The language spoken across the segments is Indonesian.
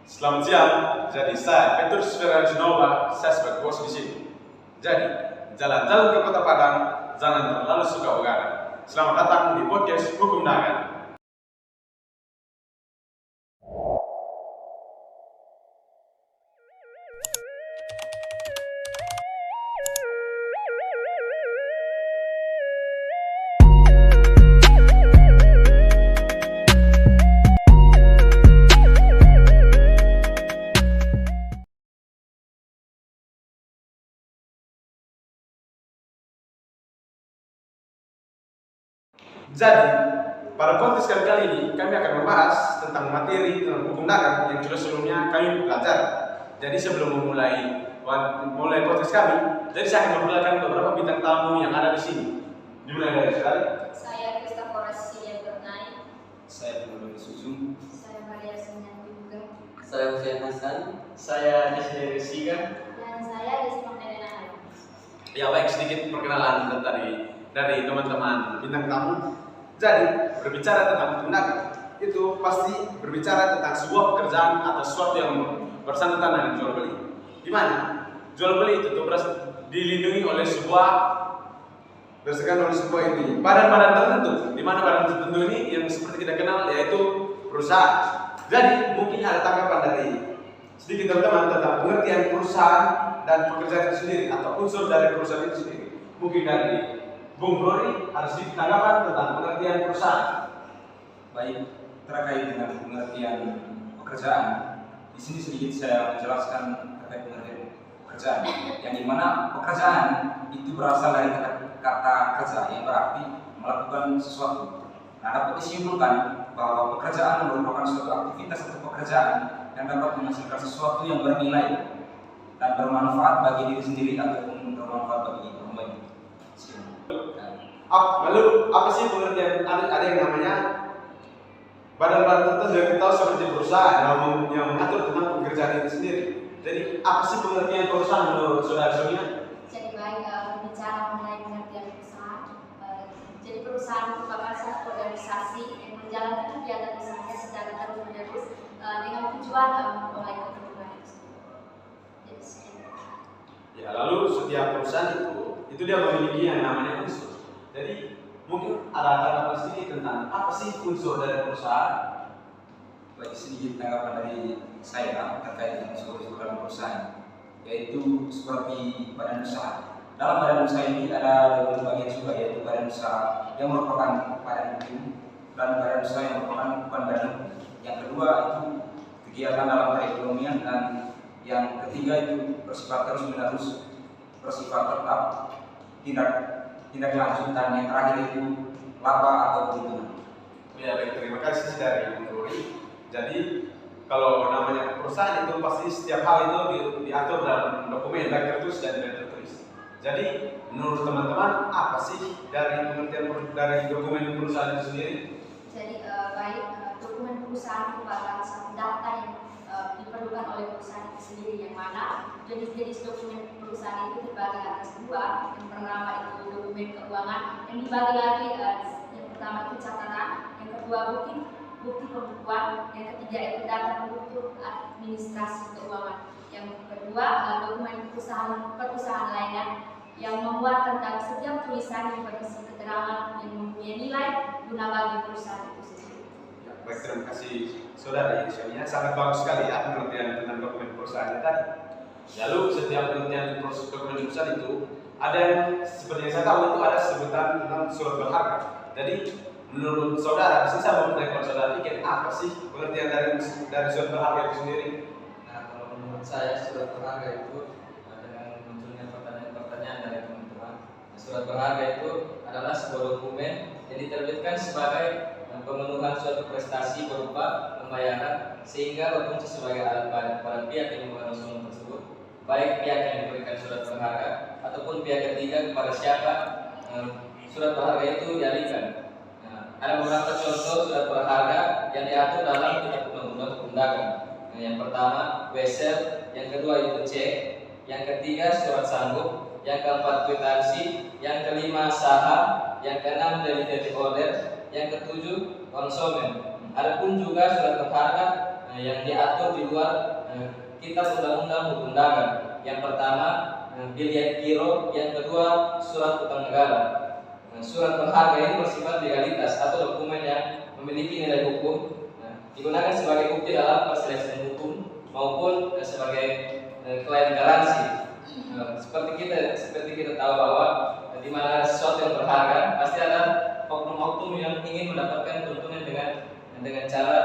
Selamat siang. Jadi saya Petrus Feranjinova, saya sebagai bos di sini. Jadi jalan-jalan ke Kota Padang jangan terlalu suka begadang. Selamat datang di podcast Hukum Dagang. Jadi, pada podcast kali ini kami akan membahas tentang materi tentang hukum dagang yang sudah sebelumnya kami pelajari. Jadi sebelum memulai podcast kami, jadi saya akan memperkenalkan beberapa bintang tamu yang ada di sini. Dimulai dari sekali. Saya Christopher Silian Bernai. Saya Pemulung Susung. Saya Maria Sunyanti juga. Saya Hussein Hasan. Saya Desiree Siga. Dan saya Desmond Elena. Ya baik, sedikit perkenalan dari teman-teman bintang tamu. Jadi berbicara tentang hukum dagang itu pasti berbicara tentang sebuah pekerjaan atau sesuatu yang bersangkutan dengan jual beli. Di mana jual beli itu dilindungi oleh berdasarkan oleh sebuah ini badan-badan tertentu. Di mana badan tertentu ini yang seperti kita kenal yaitu perusahaan. Jadi mungkin ada tanggapan dari sedikit teman-teman tentang pengertian perusahaan dan pekerjaan itu sendiri atau unsur dari perusahaan itu sendiri. Mungkin dari Bung Rory harus sedikit tanggapan tentang pengertian perusahaan. Baik, terkait dengan pengertian pekerjaan, di sini sedikit saya menjelaskan terkait pengertian pekerjaan. Yang dimana pekerjaan itu berasal dari kata kerja yang berarti melakukan sesuatu. Nah, dapat disimpulkan bahwa pekerjaan merupakan suatu aktivitas atau pekerjaan yang dapat menghasilkan sesuatu yang bernilai dan bermanfaat bagi diri sendiri ataupun bermanfaat bagi orang lain. Lalu apa sih pengertian ada yang namanya badan-badan tertentu yang kita tahu seperti perusahaan yang mengatur tentang pekerjaan itu sendiri. Jadi apa sih pengertian perusahaan menurut saudara Sonia? Jadi baik berbicara mengenai pengertian perusahaan. Jadi perusahaan merupakan satu organisasi yang menjalankan kegiatan usahanya secara terus-menerus dengan tujuan memperoleh keuntungan. Ya, lalu setiap perusahaan itu dia memiliki yang namanya unsur. Jadi mungkin ada tanggapan sedikit tentang apa sih unsur dari perusahaan? Baik, sedikit tanggapan dari saya terkait dengan unsur dalam perusahaan, yaitu seperti badan usaha. Dalam badan usaha ini ada dua bagian juga, yaitu badan usaha yang merupakan badan hukum dan badan usaha yang merupakan bukan badan hukum. Yang kedua itu kegiatan dalam perekonomian, dan yang ketiga itu bersifat terus-menerus, bersifat tetap, tindak lanjut, dan yang terakhir itu laba atau keuntungan. Ya baik, terima kasih dari Bung Rory. Jadi kalau namanya perusahaan itu pasti setiap hal itu diatur dalam dokumen baik tertulis dan tidak tertulis. Jadi menurut teman-teman apa sih dari pengertian dari dokumen perusahaan itu sendiri? Jadi baik dokumen perusahaan merupakan satu data yang diperlukan oleh perusahaan itu sendiri, yang mana jenis-jenis dokumen perusahaan itu terbagi atas dua. Yang pertama itu dokumen keuangan yang dibagi lagi, yang pertama itu catatan, yang kedua bukti pembukuan, yang ketiga itu data penduduk administrasi keuangan, yang kedua dokumen perusahaan lainnya yang memuat tentang setiap tulisan yang berisi keterangan yang mempunyai nilai guna bagi perusahaan itu sendiri. Baik, terima kasih saudara Sonia, sangat bagus sekali ya pengertian tentang dokumen perusahaan tadi. Lalu setiap pengertian dokumen perusahaan itu ada yang seperti yang saya tahu itu ada sebutan tentang surat berharga. Jadi menurut saudara, saya mau bertanya saudara pikir apa sih pengertian dari surat berharga itu sendiri? Nah, kalau menurut saya surat berharga itu dengan munculnya pertanyaan dari teman-teman, surat berharga itu adalah sebuah dokumen yang diterbitkan sebagai pemenuhan suatu prestasi berupa pembayaran sehingga berfungsi sebagai alat bayar kepada pihak yang memenuhi unsur tersebut, baik pihak yang diberikan surat berharga ataupun pihak ketiga kepada siapa surat berharga itu dialihkan. Ada beberapa contoh surat berharga yang diatur dalam kitab undang-undang hukum dagang. Yang pertama wesel, yang kedua itu cek, yang ketiga surat sanggup, yang keempat kwitansi, yang kelima saham, yang keenam delivery order, yang ketujuh konsumen. Adapun juga surat berharga yang diatur di luar Kitab Undang-Undang Hukum Dagang. Yang pertama Bill Giro, yang kedua surat utang negara. Surat berharga ini bersifat legalitas atau dokumen yang memiliki nilai hukum, digunakan sebagai bukti dalam perselisihan hukum maupun sebagai klaim garansi. Seperti kita tahu bahwa di mana sesuatu yang berharga pasti ada oknum-oknum yang ingin mendapatkan keuntungan dengan cara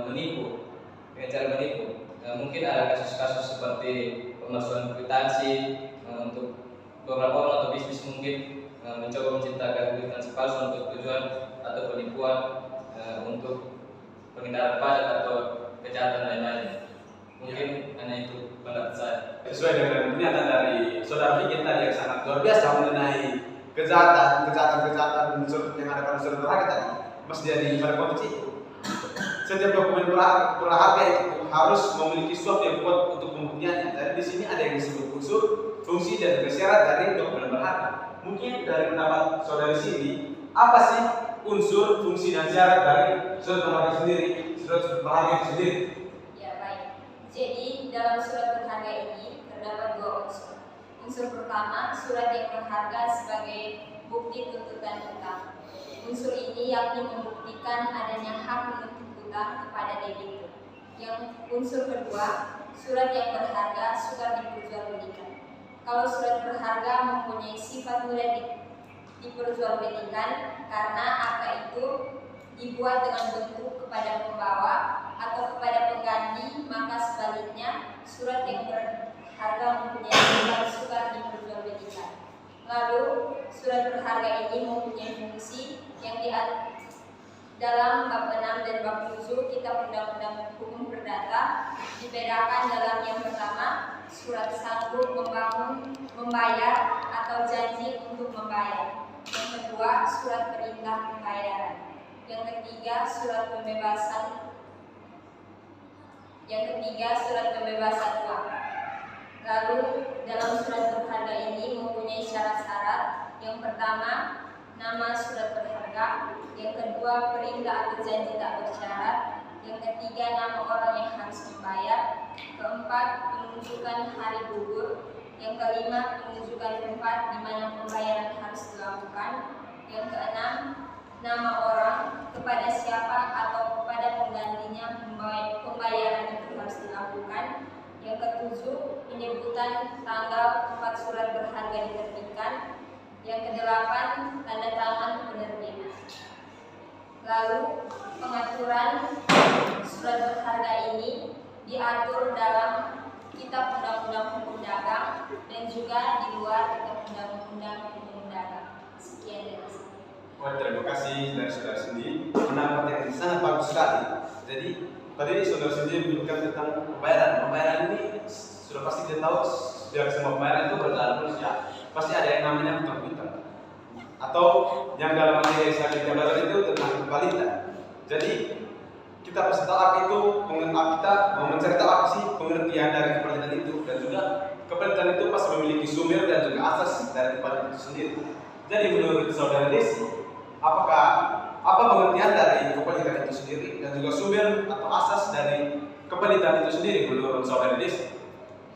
menipu. Mungkin ada kasus-kasus seperti pemalsuan kwitansi untuk beberapa orang atau bisnis mungkin mencoba menciptakan kwitansi palsu untuk tujuan atau penipuan untuk penghindaran pajak atau kejahatan lain-lain. Mungkin hanya itu pendapat saya. Sesuai dengan pernyataan dari saudara Vicky tadi yang sangat luar biasa mengenai kejahatan yang ada pada surat berharga tadi, mesti jadi pada konteks itu. Setiap dokumen berharga itu harus memiliki sesuatu yang kuat untuk pembuktiannya. Jadi di sini ada yang disebut unsur, fungsi, dan juga syarat dari dokumen berharga. Mungkin dari pendapat saudari sini, apa sih unsur, fungsi, dan syarat dari surat berharga sendiri, surat berharga itu sendiri? Ya, baik. Jadi dalam surat berharga ini terdapat dua unsur. Unsur pertama, surat yang berharga sebagai bukti tuntutan utang. Unsur ini yakni membuktikan adanya hak menuntut utang kepada debitur. Yang unsur kedua, surat yang berharga sukar diperjualbelikan. Kalau surat berharga mempunyai sifat mudah diperjualbelikan karena akta itu dibuat dengan bentuk kepada pembawa atau kepada pengganti, maka sebaliknya surat yang berharga mempunyai sifat sukar diperjualbelikan. Lalu surat berharga ini mempunyai fungsi yang dalam bab 6 dan bab 7 Kitab Undang-Undang Hukum Perdata dibedakan dalam yang pertama surat sanggup membayar atau janji untuk membayar. Yang kedua surat perintah pembayaran. Yang ketiga surat pembebasan uang. Lalu dalam surat berharga ini mempunyai syarat-syarat. Yang pertama, nama surat berharga. Yang kedua, perintah atau janji tak bersyarat. Yang ketiga, nama orang yang harus membayar. Keempat, penunjukan hari gugur. Yang kelima, penunjukan tempat di mana pembayaran harus dilakukan. Yang keenam, nama orang, kepada siapa atau kepada penggantinya pembayaran itu harus dilakukan. Yang ketujuh, penyebutan tanggal tempat surat berharga diterbitkan. Yang kedelapan, tanda tangan penerbit. Lalu pengaturan surat berharga ini diatur dalam Kitab Undang-Undang Hukum Dagang dan juga di luar Kitab Undang-Undang Hukum Dagang. Sekian dari saya. Terima kasih dari saudara sendiri, pendapat yang sangat bagus sekali. Jadi tadi saudara sendiri menyebutkan tentang pembayaran. Pembayaran ini sudah pasti kita tahu, setiap semua pembayaran itu berjalan terus ya. Pasti ada yang namanya hutang-hutang. Atau yang dalam materi yang kita belajar itu tentang kepalitan. Jadi kita pasti tahu apa itu, kita mau mencari tahu apa sih pengertian dari kepalitan itu, dan juga kepalitan itu pasti memiliki sumber dan juga asas dari kepalitan itu sendiri. Jadi menurut saudara Desi, apa pengertian dari kepalitan itu sendiri dan juga sumber atau asas dari kepalitan itu sendiri menurut saudara Desi?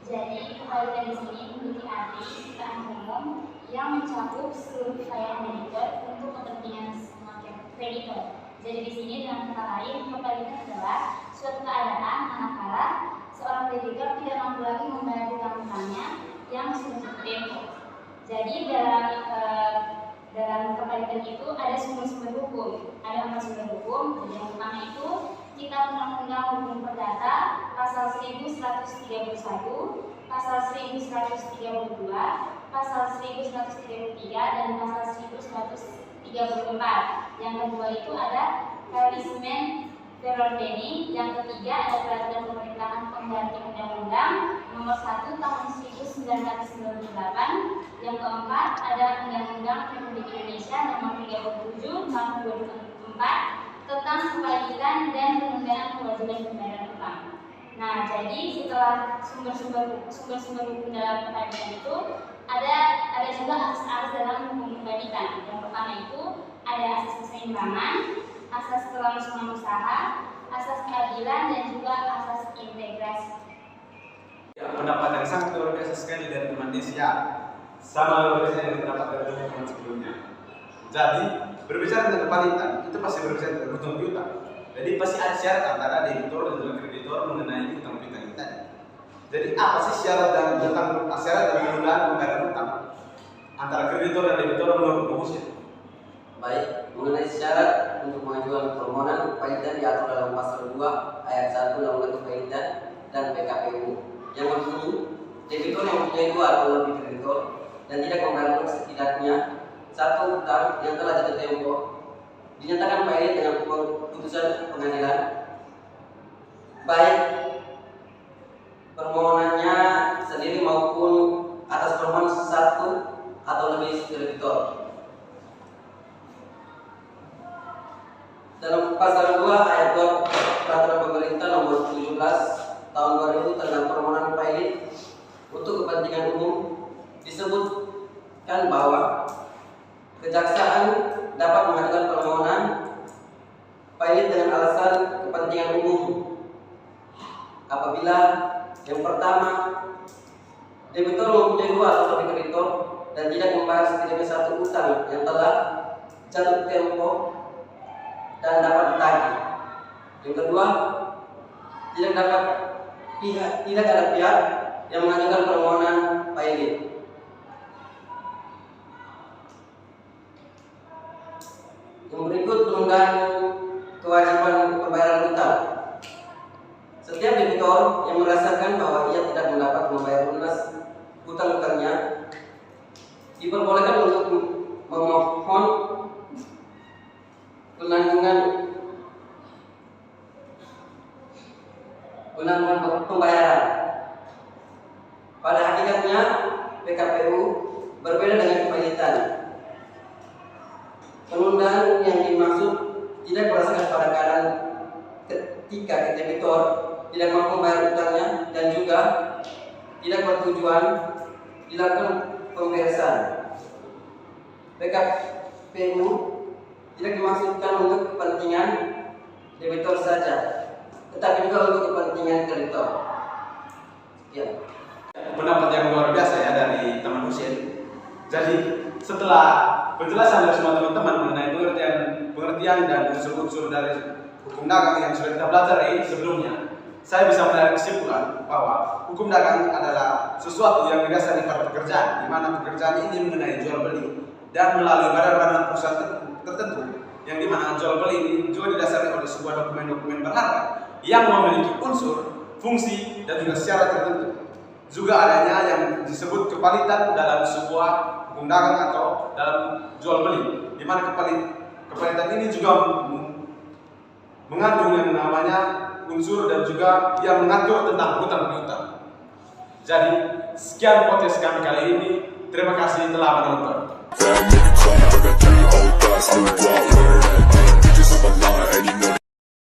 Jadi kepalitan di sini memiliki arti sitaan umum yang mencakup seluruh kekayaan debitur untuk kepentingan kreditor. Jadi di sini dengan kata lain, kepalitan adalah suatu keadaan manakala seorang kreditor tidak mampu lagi membayar hutang-hutangnya yang sudah tertempo. Jadi dalam kepalitan itu ada sumber-sumber hukum. Ada 4 sumber hukum. Jadi yang pertama itu Kitab Undang-Undang Hukum Perdata pasal 1131, pasal 1132, pasal 1133 dan pasal 1134. Yang kedua itu ada Kalismen Verordeni. Yang ketiga ada Peraturan Pemerintahan Pengganti Undang-Undang Nomor 1 Tahun 1998. Yang keempat ada Undang-Undang Republik Indonesia Nomor 37 Tahun 2004 tentang kepalitan dan penundaan kewajiban pembayaran utang. Nah, jadi setelah sumber-sumber hukum dalam kepalitan itu ada juga asas-asas dalam hukum kepalitan. Yang pertama itu ada asas keseimbangan, asas kelangsungan usaha, asas keadilan dan juga asas integrasi. Ya, pendapat yang sangat luar biasa sekali dari teman Desya, sama luar biasa yang pendapat dari teman sebelumnya. Jadi berbicara tentang kepalitan itu pasti berbicara tentang hutang piutang. Jadi pasti ada syarat antara debitur dan juga kreditor mengenai hutang piutang itu tadi. Jadi apa sih syarat dan penundaan pembayaran hutang antara kreditor dan debitur menurut Muhammad? Baik, mengenai syarat untuk mengajukan permohonan kepalitan diatur dalam pasal 2 ayat 1 Undang-Undang Kepalitan dan PKPU yang berbunyi, debitur yang mempunyai 2 atau lebih kreditor dan tidak membayar setidaknya satu hutang yang telah jatuh tempo dinyatakan pailit dengan putusan pengadilan, baik permohonannya sendiri maupun atas permohonan satu atau lebih kreditor. Dalam pasal 2 ayat 2 Peraturan Pemerintah Nomor 17 Tahun 2000 tentang permohonan pailit untuk kepentingan umum disebutkan bahwa kejaksaan dapat mengajukan permohonan pailit dengan alasan kepentingan umum apabila yang pertama, debitur mempunyai 2 atau lebih kreditor dan tidak membayar setidaknya satu utang yang telah jatuh tempo dan dapat ditagih. Yang kedua, tidak ada pihak yang mengajukan permohonan pailit. Yang berikut penundaan kewajiban pembayaran hutang. Setiap debitor yang merasakan bahwa ia tidak mendapat membayar lunas hutang-hutangnya diperbolehkan untuk memohon penangguhan pembayaran. Pada hakikatnya PKPU berbeda dengan kepalitan. Penundaan yang dimaksud tidak berdasarkan pada keadaan ketika debitor tidak mampu membayar hutangnya dan juga tidak bertujuan dilakukan pemberesan. PKPU tidak dimaksudkan untuk kepentingan debitor saja, tetapi juga untuk kepentingan kreditor. Sekian. Pendapat yang luar biasa ya dari teman Husin. Jadi setelah penjelasan dari semua teman-teman mengenai pengertian dan unsur-unsur dari hukum dagang yang sudah kita pelajari sebelumnya, saya bisa menarik kesimpulan bahwa hukum dagang adalah sesuatu yang didasari pada pekerjaan, di mana pekerjaan ini mengenai jual beli dan melalui badan-badan perusahaan tertentu, yang dimana jual beli ini juga didasari oleh sebuah dokumen-dokumen berharga yang memiliki unsur, fungsi, dan juga syarat tertentu. Juga adanya yang disebut kepalitan dalam sebuah hukum dagang atau dalam jual beli, di mana kepalitan ini juga mengandung yang namanya unsur dan juga yang mengatur tentang hutang piutang. Jadi sekian podcast kami kali ini. Terima kasih telah menonton.